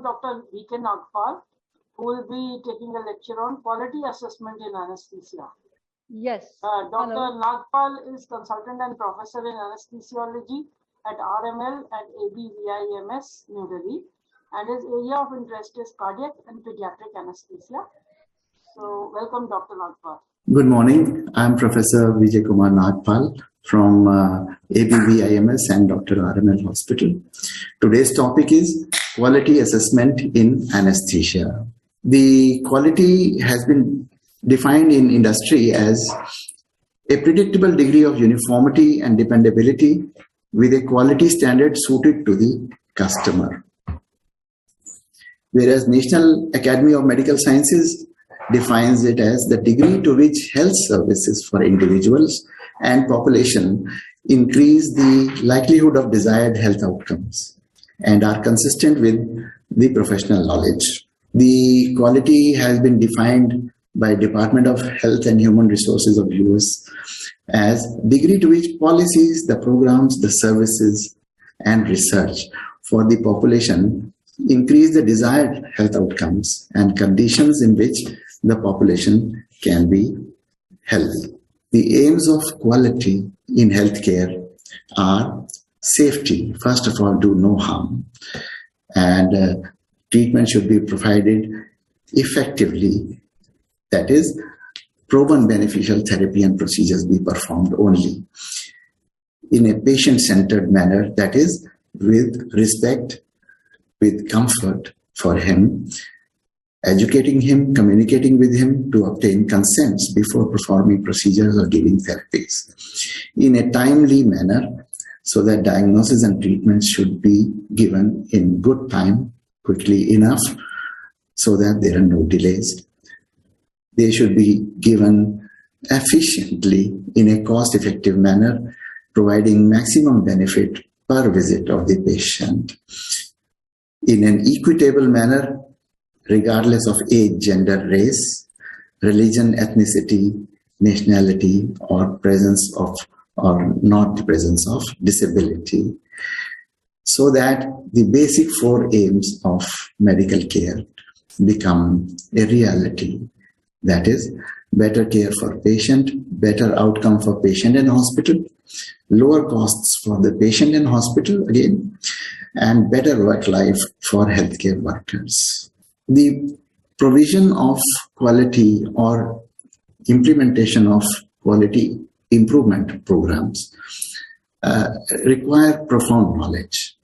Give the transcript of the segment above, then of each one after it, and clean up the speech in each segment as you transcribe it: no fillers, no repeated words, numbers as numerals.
Dr. V.K. Nagpal, who will be taking a lecture on quality assessment in anesthesia. Yes. Dr. Hello. Nagpal is consultant and professor in anesthesiology at RML at ABVIMS, New Delhi, and his area of interest is cardiac and pediatric anesthesia. So, welcome, Dr. Nagpal. Good morning. I'm Professor Vijay Kumar Nagpal from ABVIMS and Dr. RML Hospital. Today's topic is quality assessment in anesthesia. The quality has been defined in industry as a predictable degree of uniformity and dependability with a quality standard suited to the customer. Whereas National Academy of Medical Sciences defines it as the degree to which health services for individuals and population increase the likelihood of desired health outcomes and are consistent with the professional knowledge. The quality has been defined by Department of Health and Human Resources of US as degree to which policies, the programs, the services, and research for the population increase the desired health outcomes and conditions in which the population can be healthy. The aims of quality in healthcare are safety, first of all, do no harm, and treatment should be provided effectively. That is, proven beneficial therapy and procedures be performed only in a patient-centered manner, that is, with respect, with comfort for him, educating him, communicating with him to obtain consents before performing procedures or giving therapies in a timely manner, so that diagnosis and treatment should be given in good time, quickly enough, so that there are no delays. They should be given efficiently in a cost-effective manner, providing maximum benefit per visit of the patient in an equitable manner, regardless of age, gender, race, religion, ethnicity, nationality, or presence of or not the presence of disability, so that the basic four aims of medical care become a reality. That is, better care for patient, better outcome for patient and hospital, lower costs for the patient and hospital again, and better work life for healthcare workers. The provision of quality or implementation of quality improvement programs require profound knowledge.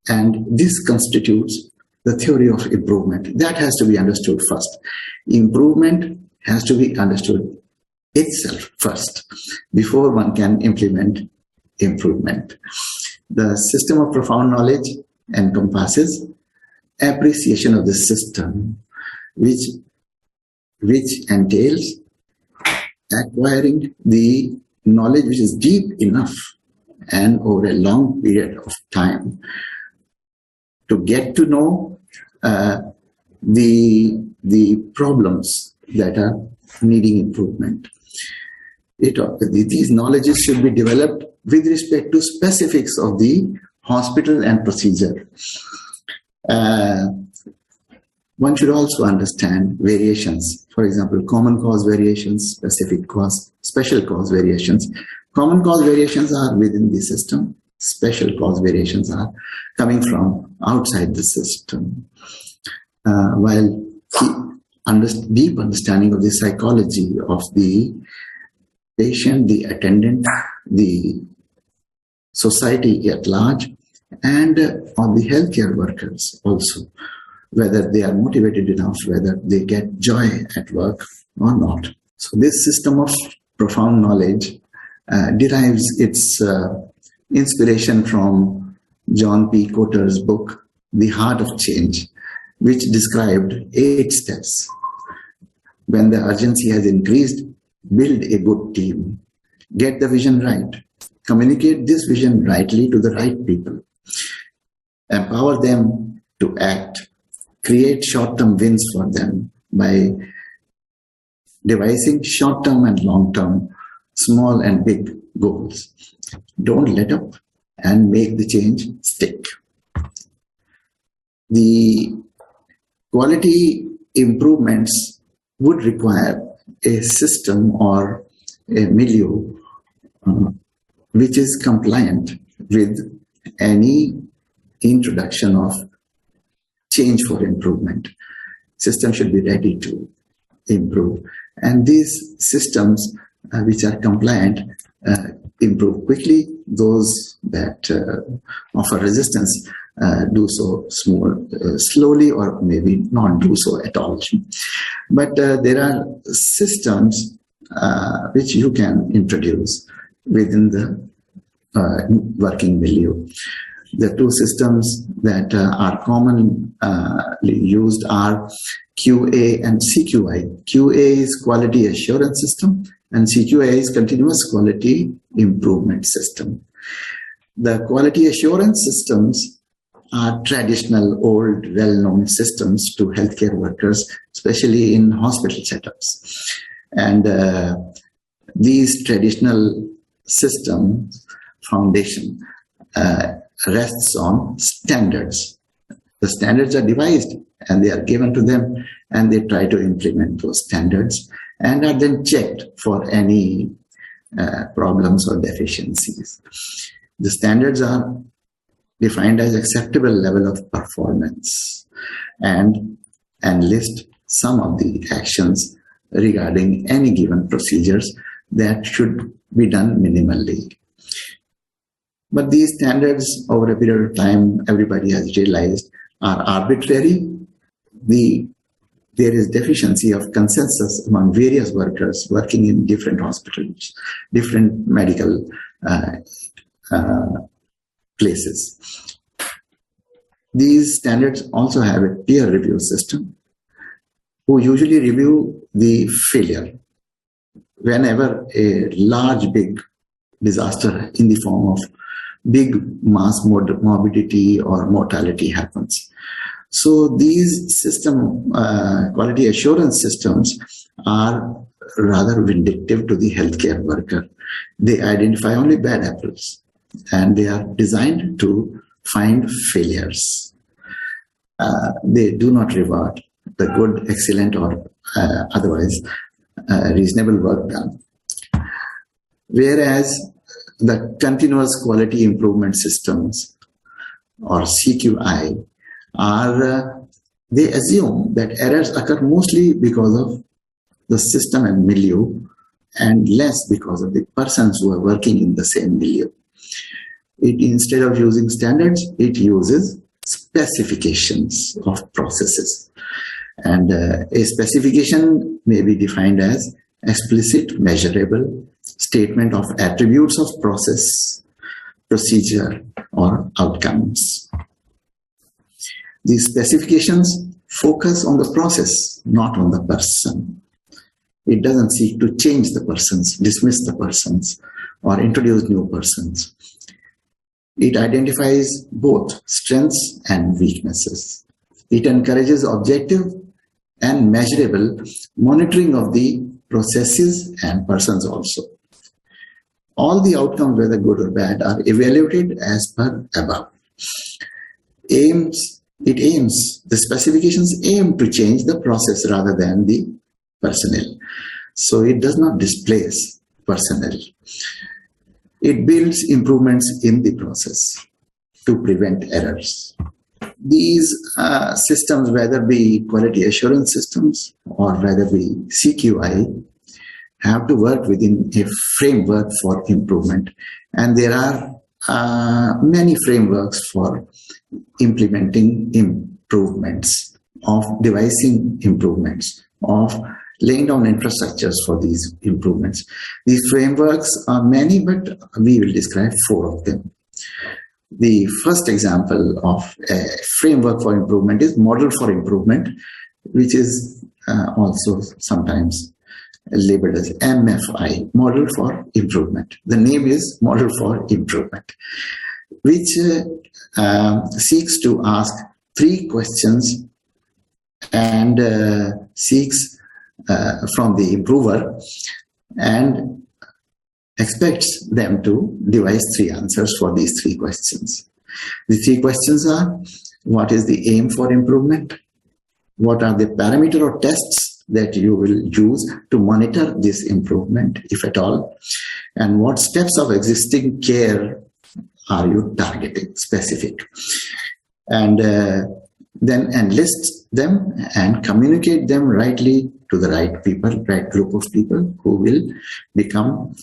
And this constitutes the theory of improvement. That has to be understood first. Improvement has to be understood itself first before one can implement improvement. The system of profound knowledge encompasses appreciation of the system, which entails acquiring the knowledge which is deep enough and over a long period of time to get to know the problems that are needing improvement. These knowledges should be developed with respect to specifics of the hospital and procedure. One should also understand variations. For example, common cause variations, specific cause, special cause variations. Common cause variations are within the system. Special cause variations are coming from outside the system. While deep understanding of the psychology of the patient, the attendant, the society at large, and on the healthcare workers also, whether they are motivated enough, whether they get joy at work or not. So this system of profound knowledge derives its inspiration from John P. Coater's book, The Heart of Change, which described 8 steps. When the urgency has increased, build a good team, get the vision right, communicate this vision rightly to the right people, empower them to act, create short-term wins for them by devising short-term and long-term, small and big goals. Don't let up and make the change stick. the quality improvements would require a system or a milieu which is compliant with any introduction of change for improvement. System should be ready to improve. And these systems which are compliant improve quickly. Those that offer resistance do so slowly, or maybe not do so at all. But there are systems which you can introduce within the working milieu. The two systems that are commonly used are QA and CQI. QA is quality assurance system, and CQI is continuous quality improvement system. The quality assurance systems are traditional, old, well-known systems to healthcare workers, especially in hospital setups. And these traditional systems foundation rests on standards. The standards are devised and they are given to them, and they try to implement those standards and are then checked for any problems or deficiencies. The standards are defined as acceptable level of performance and list some of the actions regarding any given procedures that should be done minimally. But these standards, over a period of time, everybody has realized are arbitrary. There is deficiency of consensus among various workers working in different hospitals, different medical places. These standards also have a peer review system who usually review the failure whenever a large, big disaster in the form of big mass morbidity or mortality happens. So these quality assurance systems are rather vindictive to the healthcare worker. They identify only bad apples, and they are designed to find failures. They do not reward the good, excellent, or otherwise reasonable work done. Whereas the continuous quality improvement systems, or CQI, they assume that errors occur mostly because of the system and milieu, and less because of the persons who are working in the same milieu. Instead of using standards, it uses specifications of processes. And a specification may be defined as explicit, measurable statement of attributes of process, procedure, or outcomes. These specifications focus on the process, not on the person. It doesn't seek to change the persons, dismiss the persons, or introduce new persons. It identifies both strengths and weaknesses. It encourages objective and measurable monitoring of the processes and persons also. All the outcomes, whether good or bad, are evaluated as per above. The specifications aim to change the process rather than the personnel. So it does not displace personnel. It builds improvements in the process to prevent errors. These systems, whether be quality assurance systems or whether be CQI, have to work within a framework for improvement. And there are many frameworks for implementing improvements, of devising improvements, of laying down infrastructures for these improvements. These frameworks are many, but we will describe 4 of them. The first example of a framework for improvement is Model for Improvement, which is also sometimes labeled as MFI, Model for Improvement. The name is Model for Improvement, which seeks to ask 3 questions and seeks from the improver and expects them to devise 3 answers for these 3 questions. The 3 questions are: what is the aim for improvement, what are the parameter or tests that you will use to monitor this improvement, if at all, and what steps of existing care are you targeting, specific, and then enlist them and communicate them rightly to the right people, right group of people who will become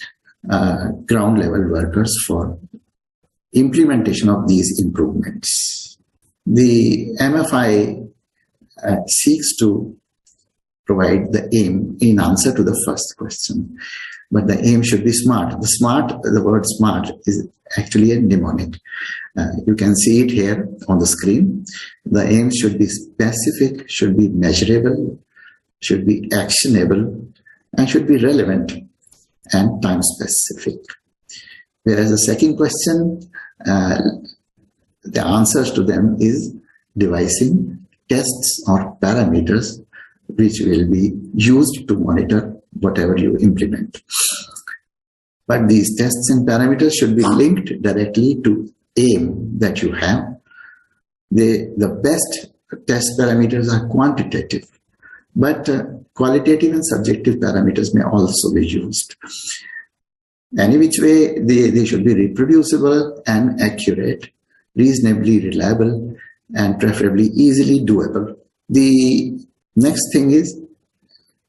ground level workers for implementation of these improvements. The MFI seeks to provide the aim in answer to the first question, but the aim should be smart. The word smart is actually a mnemonic. You can see it here on the screen. The aim should be specific, should be measurable, should be actionable, and should be relevant and time specific. Whereas the second question, the answers to them is devising tests or parameters which will be used to monitor whatever you implement. But these tests and parameters should be linked directly to aim that you have. The best test parameters are quantitative, but qualitative and subjective parameters may also be used. Any which way, they should be reproducible and accurate, reasonably reliable, and preferably easily doable. The next thing is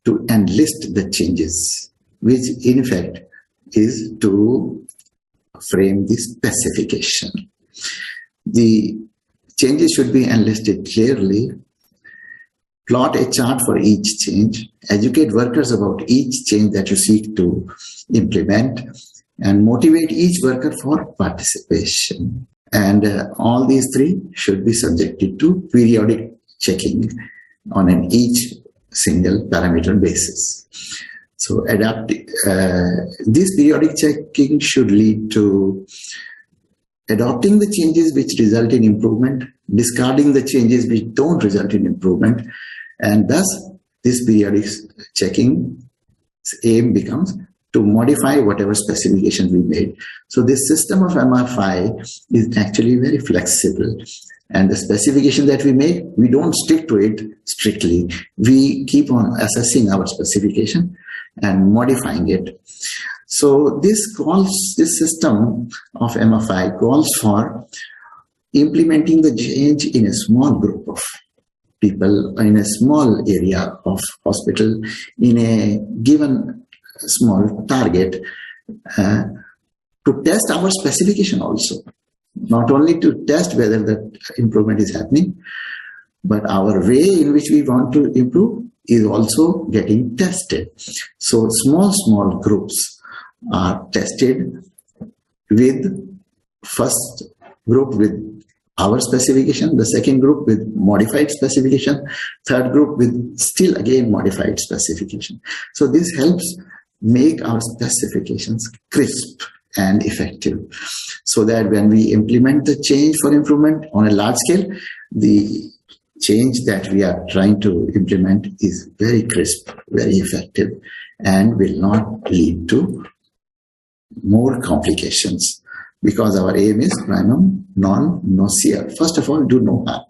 to enlist the changes, which in effect is to frame the specification. The changes should be enlisted clearly, plot a chart for each change, educate workers about each change that you seek to implement, and motivate each worker for participation. And all these three should be subjected to periodic checking on an each single parameter basis. So this periodic checking should lead to adopting the changes which result in improvement, discarding the changes which don't result in improvement, and thus this periodic checking aim becomes to modify whatever specification we made. So this system of MFI is actually very flexible, and the specification that we make, we don't stick to it strictly. We keep on assessing our specification and modifying it. So this system of MFI calls for implementing the change in a small group of people, in a small area of hospital, in a given small target, to test our specification also. Not only to test whether the improvement is happening, but our way in which we want to improve is also getting tested. So small groups are tested with first group with our specification, the second group with modified specification, third group with still again modified specification. So this helps make our specifications crisp and effective, so that when we implement the change for improvement on a large scale, the change that we are trying to implement is very crisp, very effective, and will not lead to more complications, because our aim is primum non nocere. First of all, do no harm.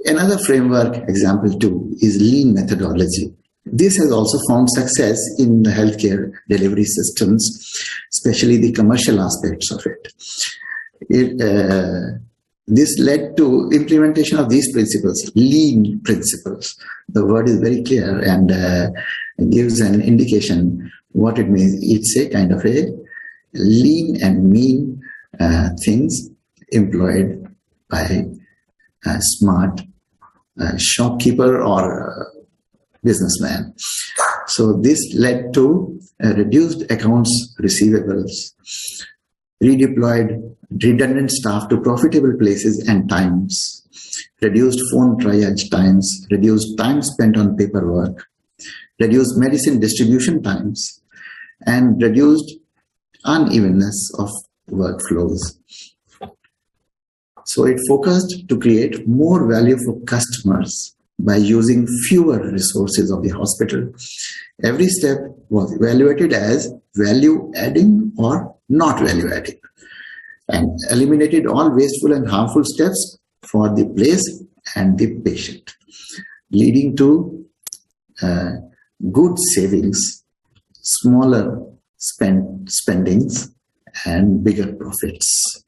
Another framework, example 2, is lean methodology. This has also found success in the healthcare delivery systems, especially the commercial aspects of it. This led to implementation of these principles, lean principles. The word is very clear and gives an indication what it means. It's a kind of a lean and mean things employed by a smart shopkeeper or businessman. So this led to reduced accounts receivables, redeployed redundant staff to profitable places and times, reduced phone triage times, reduced time spent on paperwork, reduced medicine distribution times, and reduced unevenness of workflows. So it focused to create more value for customers by using fewer resources of the hospital. Every step was evaluated as value adding or not value adding, and eliminated all wasteful and harmful steps for the place and the patient, leading to good savings, smaller spendings, and bigger profits.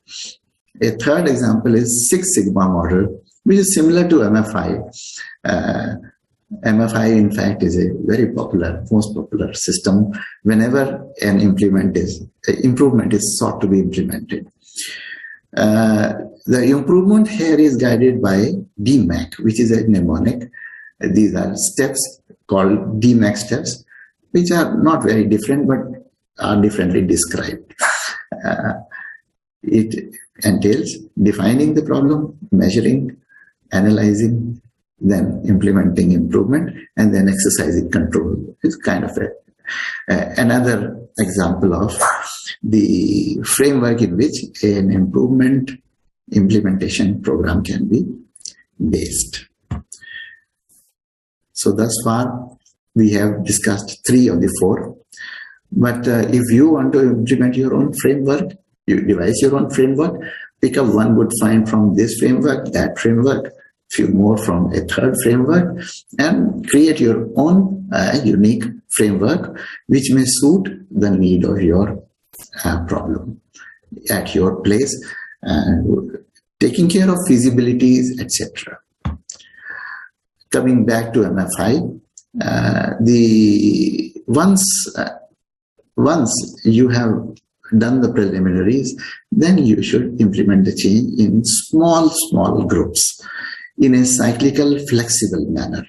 A third example is Six Sigma model, which is similar to MFI. MFI, in fact, is a very popular, most popular system whenever an improvement is sought to be implemented. The improvement here is guided by DMAC, which is a mnemonic. These are steps called DMAC steps, which are not very different, but are differently described. It entails defining the problem, measuring, analyzing, then implementing improvement, and then exercising control. It's kind of another example of the framework in which an implementation program can be based. So thus far, we have discussed 3 of the 4. But if you want to implement your own framework, you devise your own framework, pick up one good find from this framework, that framework, few more from a third framework, and create your own unique framework which may suit the need of your problem at your place, taking care of feasibilities, etc. Coming back to MFI, once you have done the preliminaries, then you should implement the change in small groups in a cyclical, flexible manner.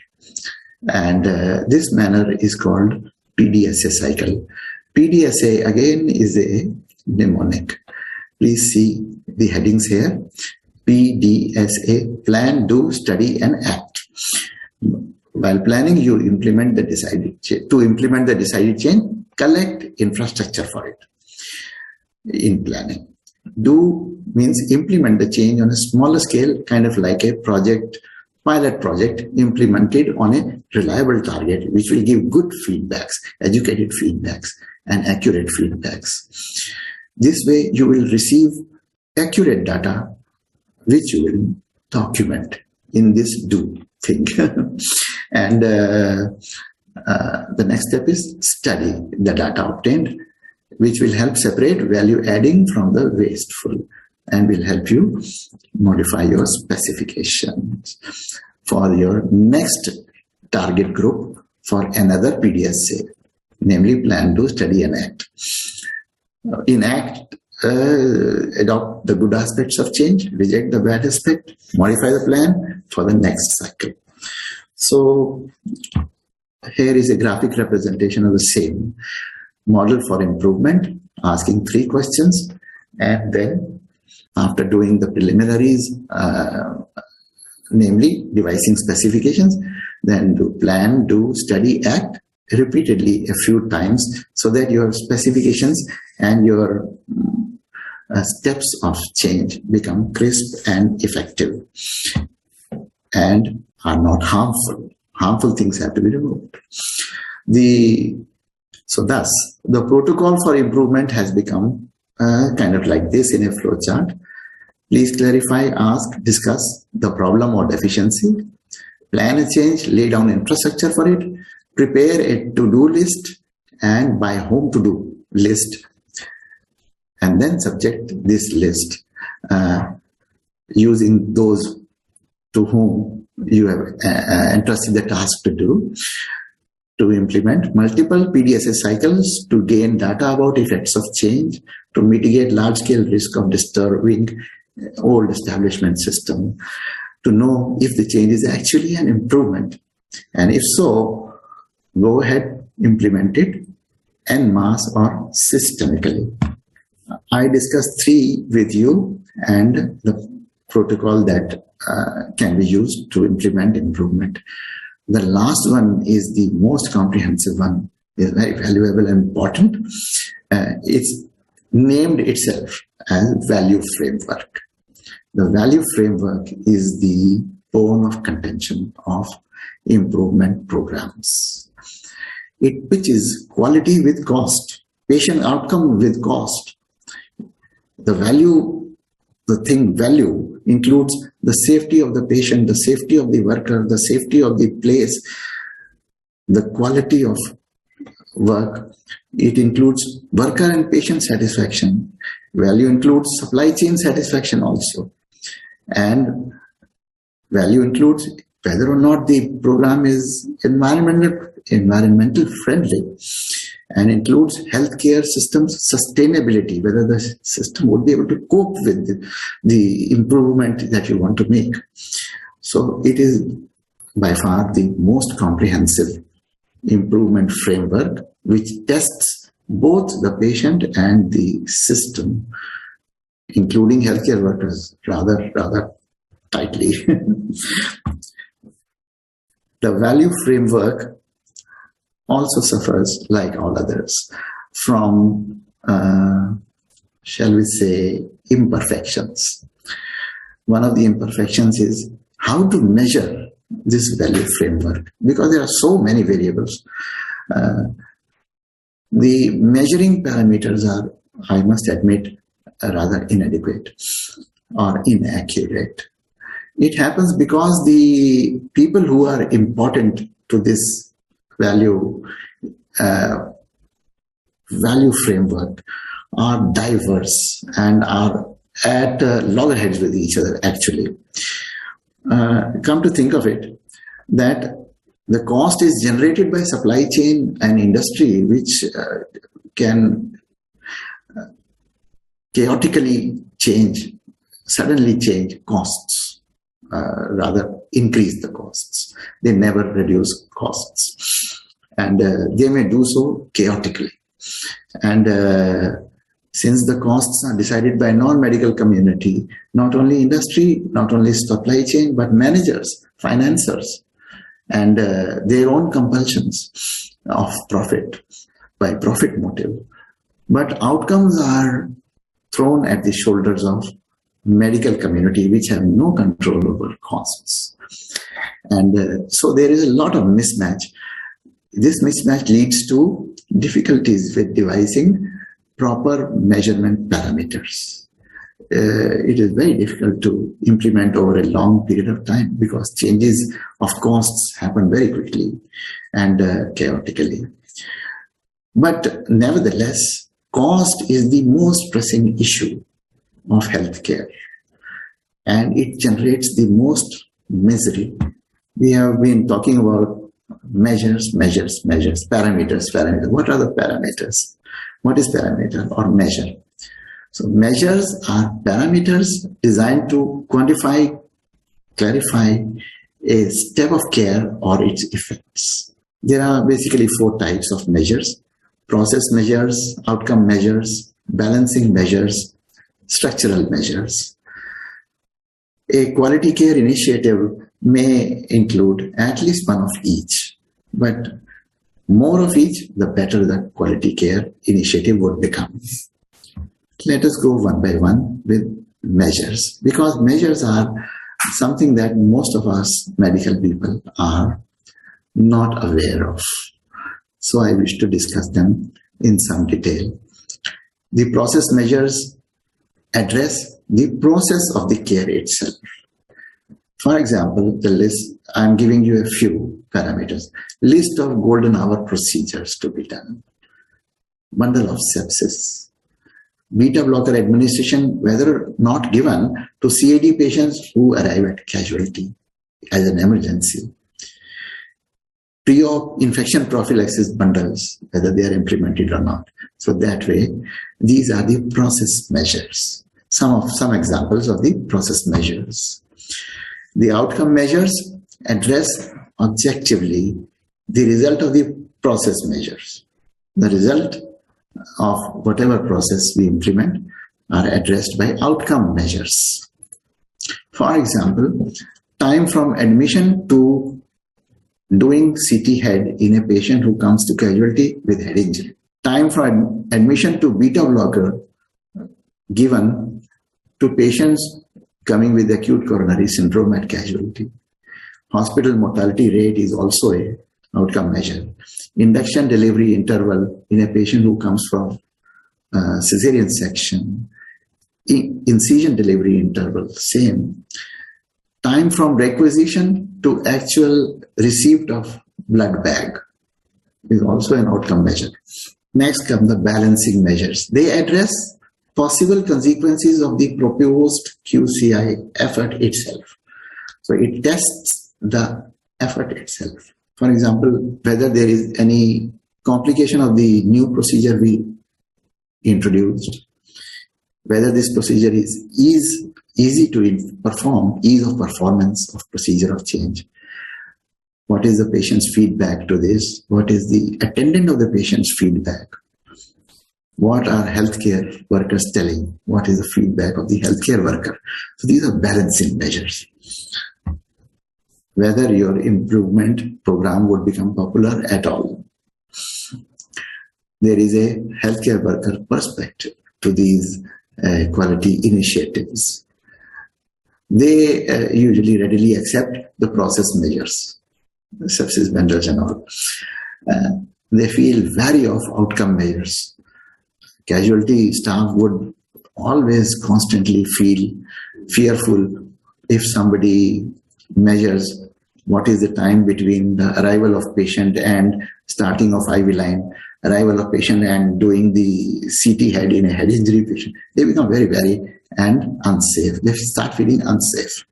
And this manner is called PDSA cycle. PDSA again is a mnemonic. Please see the headings here. PDSA, plan, do, study, and act. While planning, you implement the decided change. To implement the decided change, collect infrastructure for it in planning. Do means implement the change on a smaller scale, kind of like a pilot project implemented on a reliable target, which will give good feedbacks, educated feedbacks, and accurate feedbacks. This way, you will receive accurate data, which you will document in this do thing. And the next step is study the data obtained, which will help separate value adding from the wasteful and will help you modify your specifications for your next target group for another PDSA, namely plan, do, study, and act. In act, adopt the good aspects of change, reject the bad aspect, modify the plan for the next cycle. So here is a graphic representation of the same model for improvement, asking 3 questions, and then after doing the preliminaries, namely devising specifications, then do plan, do, study, act repeatedly a few times so that your specifications and your steps of change become crisp and effective and are not harmful. Harmful things have to be removed. So thus, the protocol for improvement has become kind of like this in a flow chart. Please clarify, ask, discuss the problem or deficiency, plan a change, lay down infrastructure for it, prepare a to-do list and by whom to do list, and then subject this list using those to whom you have entrusted the task to do, to implement multiple PDSA cycles to gain data about effects of change, to mitigate large-scale risk of disturbing old establishment system, to know if the change is actually an improvement, and if so, go ahead, implement it en masse or systemically. I discussed 3 with you and the protocol that can be used to implement improvement. The last one is the most comprehensive one, is very valuable and important. It's named itself as value framework. The value framework is the bone of contention of improvement programs. It pitches quality with cost, patient outcome with cost. The value the thing value includes the safety of the patient, the safety of the worker, the safety of the place, the quality of work. It includes worker and patient satisfaction. Value includes supply chain satisfaction also. And value includes whether or not the program is environmental friendly, and includes healthcare systems sustainability, whether the system would be able to cope with the improvement that you want to make. So it is by far the most comprehensive improvement framework which tests both the patient and the system, including healthcare workers, rather tightly. The value framework also suffers, like all others, from, shall we say, imperfections. One of the imperfections is how to measure this value framework, because there are so many variables. The measuring parameters are, I must admit, rather inadequate or inaccurate. It happens because the people who are important to this value framework are diverse and are at loggerheads with each other, actually. Come to think of it, that the cost is generated by supply chain and industry, which can chaotically suddenly change costs, rather increase the costs. They never reduce costs. And they may do so chaotically. And since the costs are decided by non-medical community, not only industry, not only supply chain, but managers, financiers, and their own compulsions of profit, by profit motive. But outcomes are thrown at the shoulders of medical community, which have no control over costs. And so there is a lot of mismatch. This mismatch leads to difficulties with devising proper measurement parameters. It is very difficult to implement over a long period of time because changes of costs happen very quickly and chaotically. But nevertheless, cost is the most pressing issue of healthcare, and it generates the most misery. We have been talking about measures, parameters. What are the parameters? What is parameter or measure? So measures are parameters designed to quantify, clarify a step of care or its effects. There are basically 4 types of measures: process measures, outcome measures, balancing measures, structural measures. A quality care initiative may include at least one of each, but more of each, the better the quality care initiative would become. Let us go one by one with measures, because measures are something that most of us medical people are not aware of. So I wish to discuss them in some detail. The process measures address the process of the care itself. For example, the list, I'm giving you a few parameters. List of golden hour procedures to be done. Bundle of sepsis. Beta blocker administration, whether not given to CAD patients who arrive at casualty as an emergency. Pre-op infection prophylaxis bundles, whether they are implemented or not. So that way, these are the process measures. Some examples of the process measures. The outcome measures address objectively the result of the process measures. The result of whatever process we implement are addressed by outcome measures. For example, time from admission to doing CT head in a patient who comes to casualty with head injury. Time from admission to beta blocker given to patients coming with acute coronary syndrome at casualty. Hospital mortality rate is also an outcome measure. Induction delivery interval in a patient who comes from cesarean section. Incision delivery interval, same. Time from requisition to actual receipt of blood bag is also an outcome measure. Next come the balancing measures. They address possible consequences of the proposed QCI effort itself. So it tests the effort itself. For example, whether there is any complication of the new procedure we introduced, whether this procedure is easy to perform, ease of performance of procedure of change. What is the patient's feedback to this? What is the attendant of the patient's feedback? What are healthcare workers telling? What is the feedback of the healthcare worker? So these are balancing measures. Whether your improvement program would become popular at all. There is a healthcare worker perspective to these quality initiatives. They usually readily accept the process measures, sepsis vendors and all. They feel wary of outcome measures. Casualty staff would always constantly feel fearful if somebody measures what is the time between the arrival of patient and starting of IV line, arrival of patient and doing the CT head in a head injury patient. They become very wary and unsafe. They start feeling unsafe.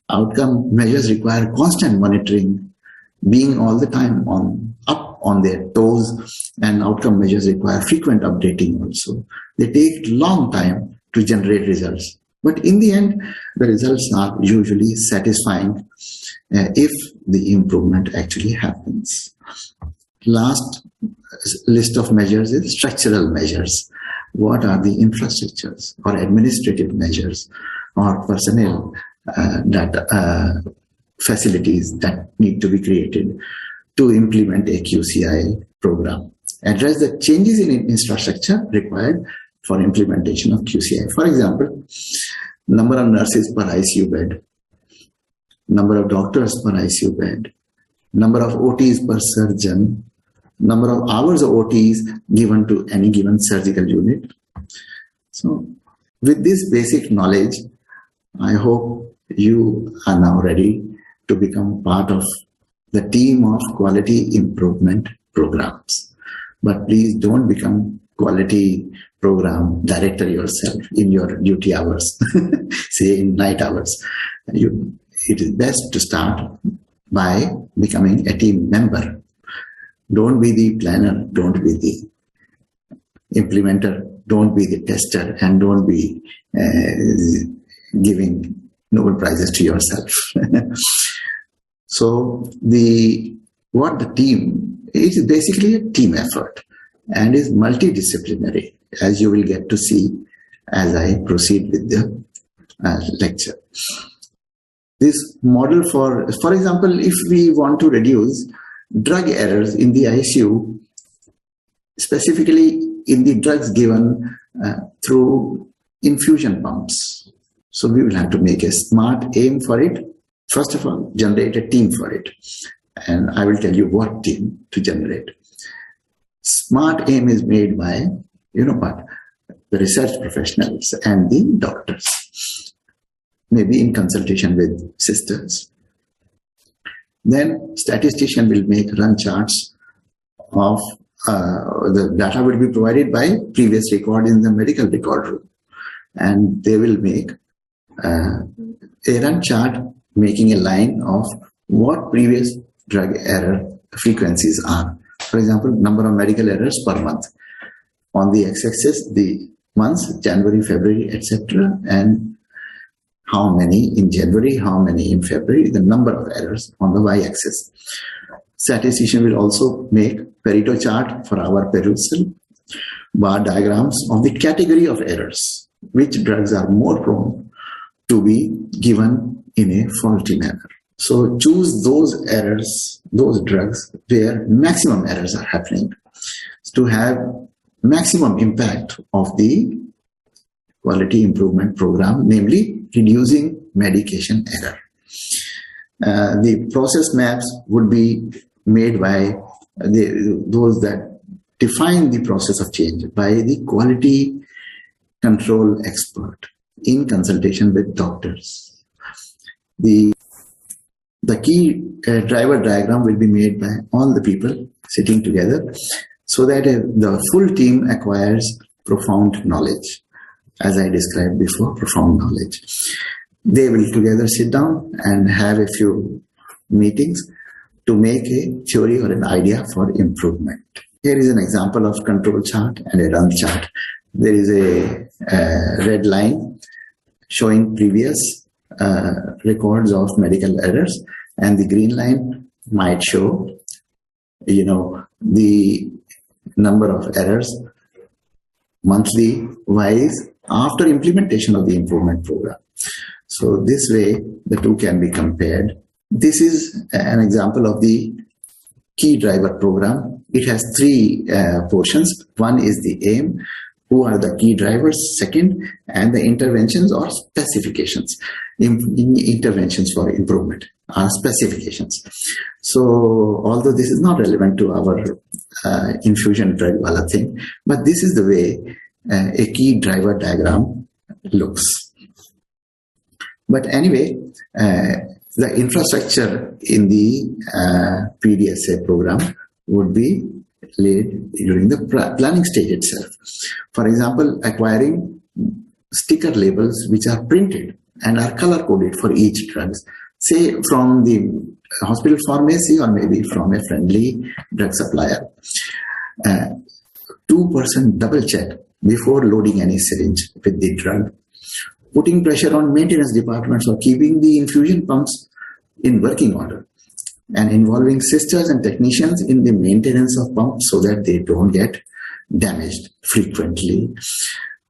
Outcome measures require constant monitoring, being all the time up on their toes, and outcome measures require frequent updating also. They take long time to generate results. But in the end, the results are usually satisfying if the improvement actually happens. Last list of measures is structural measures. What are the infrastructures or administrative measures or personnel facilities that need to be created to implement a QCI program? Address the changes in infrastructure required for implementation of QCI. For example, number of nurses per ICU bed, number of doctors per ICU bed, number of OTs per surgeon, number of hours of OTs given to any given surgical unit. So with this basic knowledge, I hope you are now ready to become part of the team of quality improvement programs. But please don't become quality program director yourself in your duty hours, say in night hours. It is best to start by becoming a team member. Don't be the planner, don't be the implementer, don't be the tester, and don't be giving Nobel Prizes to yourself. So what the team is basically a team effort and is multidisciplinary, as you will get to see as I proceed with the lecture. This model for example, if we want to reduce drug errors in the ICU, specifically in the drugs given through infusion pumps. So we will have to make a smart aim for it. First of all, generate a team for it. And I will tell you what team to generate. Smart aim is made by, the research professionals and the doctors, maybe in consultation with sisters. Then statistician will run charts of the data will be provided by previous record in the medical record room. And they will make a run chart making a line of what previous drug error frequencies are. For example, number of medical errors per month. On the x-axis, the months, January, February, etc. And how many in January, how many in February, the number of errors on the y-axis. Statistician will also make Pareto chart for our perusal, bar diagrams of the category of errors, which drugs are more prone to be given in a faulty manner. So choose those errors, those drugs where maximum errors are happening to have maximum impact of the quality improvement program, namely reducing medication error. The process maps would be made by those that define the process of change by the quality control expert in consultation with doctors. The key driver diagram will be made by all the people sitting together so that the full team acquires profound knowledge. As I described before, profound knowledge. They will together sit down and have a few meetings to make a theory or an idea for improvement. Here is an example of control chart and a run chart. There is a red line showing previous records of medical errors, and the green line might show, the number of errors monthly wise after implementation of the improvement program. So this way, the two can be compared. This is an example of the key driver program. It has three portions. One is the aim, who are the key drivers. Second, and the interventions or specifications. Interventions for improvement are specifications. So although this is not relevant to our infusion drug wala thing, but this is the way a key driver diagram looks. But anyway, the infrastructure in the PDSA program would be laid during the planning stage itself. For example, acquiring sticker labels which are printed and are color coded for each drug, say from the hospital pharmacy or maybe from a friendly drug supplier. 2% double check before loading any syringe with the drug. Putting pressure on maintenance departments for keeping the infusion pumps in working order, and involving sisters and technicians in the maintenance of pumps so that they don't get damaged frequently.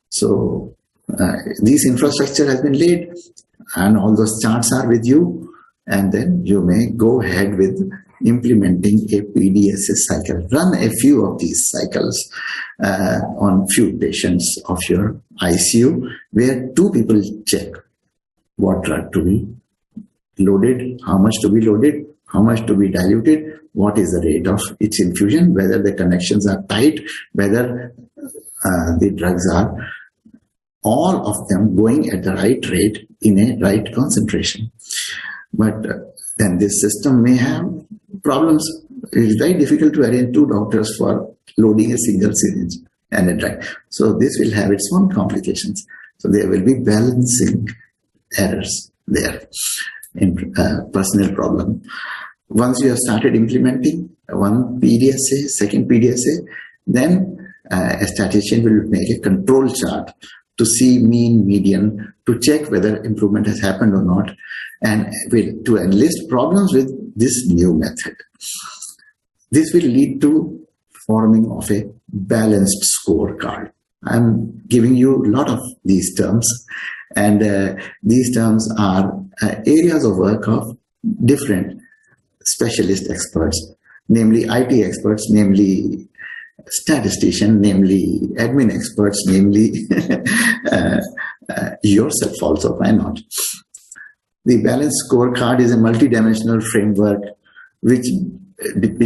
So this infrastructure has been laid and all those charts are with you, and then you may go ahead with implementing a PDSA cycle. Run a few of these cycles on few patients of your ICU where two people check what drug to be loaded, how much to be loaded, how much to be diluted, what is the rate of its infusion, whether the connections are tight, whether the drugs are all of them going at the right rate in a right concentration. But then this system may have problems. It is very difficult to arrange two doctors for loading a single syringe and a drug. So this will have its own complications. So there will be balancing errors there in personnel problem. Once you have started implementing one PDSA, second PDSA, then a statistician will make a control chart to see mean, median, to check whether improvement has happened or not, and to enlist problems with this new method. This will lead to forming of a balanced scorecard. I'm giving you a lot of these terms, and these terms are areas of work of different specialist experts, namely IT experts, namely statistician, namely admin experts, namely yourself also, why not? The balanced scorecard is a multidimensional framework which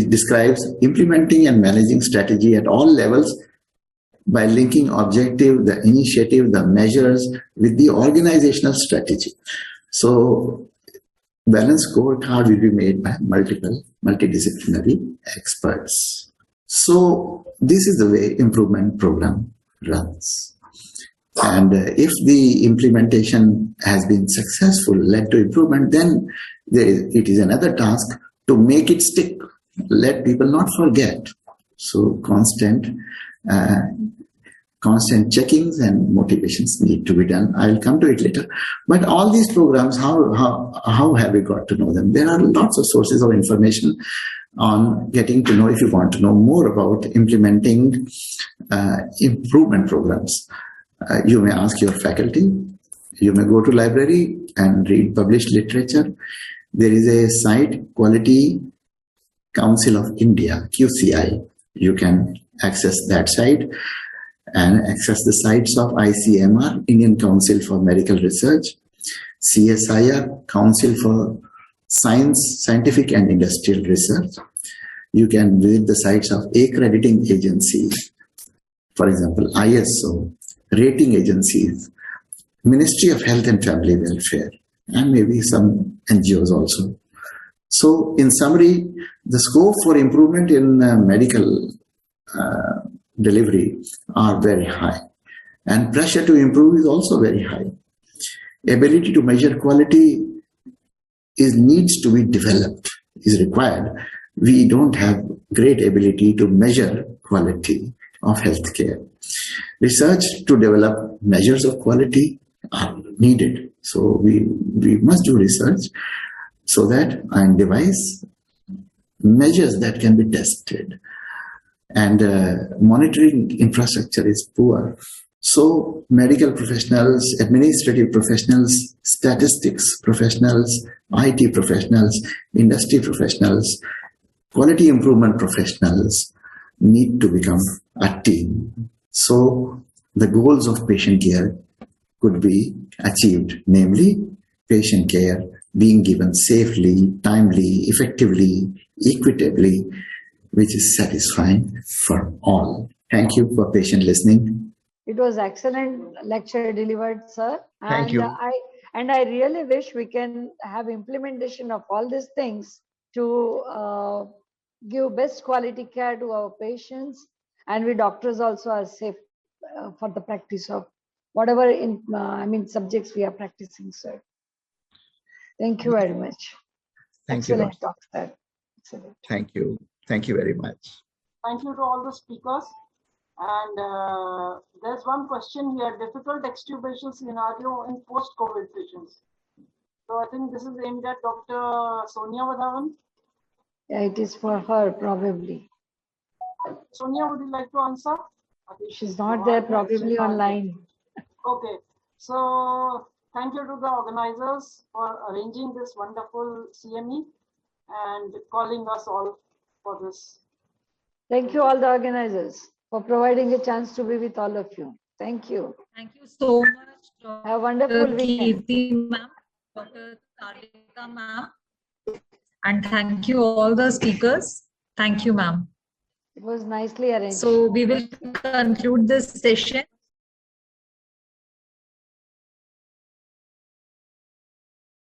describes implementing and managing strategy at all levels by linking objective, the initiative, the measures with the organizational strategy. So balanced scorecard will be made by multidisciplinary experts. So this is the way improvement program runs. And if the implementation has been successful, led to improvement, then it is another task to make it stick. Let people not forget. So constant checkings and motivations need to be done. I'll come to it later. But all these programs, how have we got to know them? There are lots of sources of information on getting to know if you want to know more about implementing improvement programs. You may ask your faculty. You may go to library and read published literature. There is a site, Quality Council of India, QCI. You can access that site and access the sites of ICMR, Indian Council for Medical Research, CSIR, Council for Scientific and Industrial Research. You can visit the sites of accrediting agencies, for example, ISO, rating agencies, Ministry of Health and Family Welfare, and maybe some NGOs also. So, in summary, the scope for improvement in medical delivery are very high, and pressure to improve is also very high. Ability to measure quality needs to be developed, is required. We don't have great ability to measure quality of healthcare. Research to develop measures of quality are needed. So we must do research so that and devise measures that can be tested. And monitoring infrastructure is poor. So medical professionals, administrative professionals, statistics professionals, IT professionals, industry professionals, quality improvement professionals need to become a team. So the goals of patient care could be achieved, namely patient care being given safely, timely, effectively, equitably, which is satisfying for all. Thank you for patient listening. It was excellent lecture delivered, sir. Thank you. I really wish we can have implementation of all these things to give best quality care to our patients, and we doctors also are safe for the practice of whatever subjects we are practicing, sir. Thank you very much. Thank you, Excellent talk, sir. Excellent. Thank you. Thank you very much. Thank you to all the speakers. And there's one question here: difficult extubation scenario in post-COVID patients. So I think this is aimed at Dr. Sonia Vadhavan. Yeah, it is for her probably. Sonia, would you like to answer? She's not there, probably online. Okay. So thank you to the organizers for arranging this wonderful CME and calling us all for this. Thank you all the organizers for providing a chance to be with all of you. Thank you. Thank you so much, Dr. Have a wonderful weekend. Kirti ma'am, Dr. Tarika ma'am, and thank you all the speakers. Thank you, ma'am. It was nicely arranged. So we will conclude this session.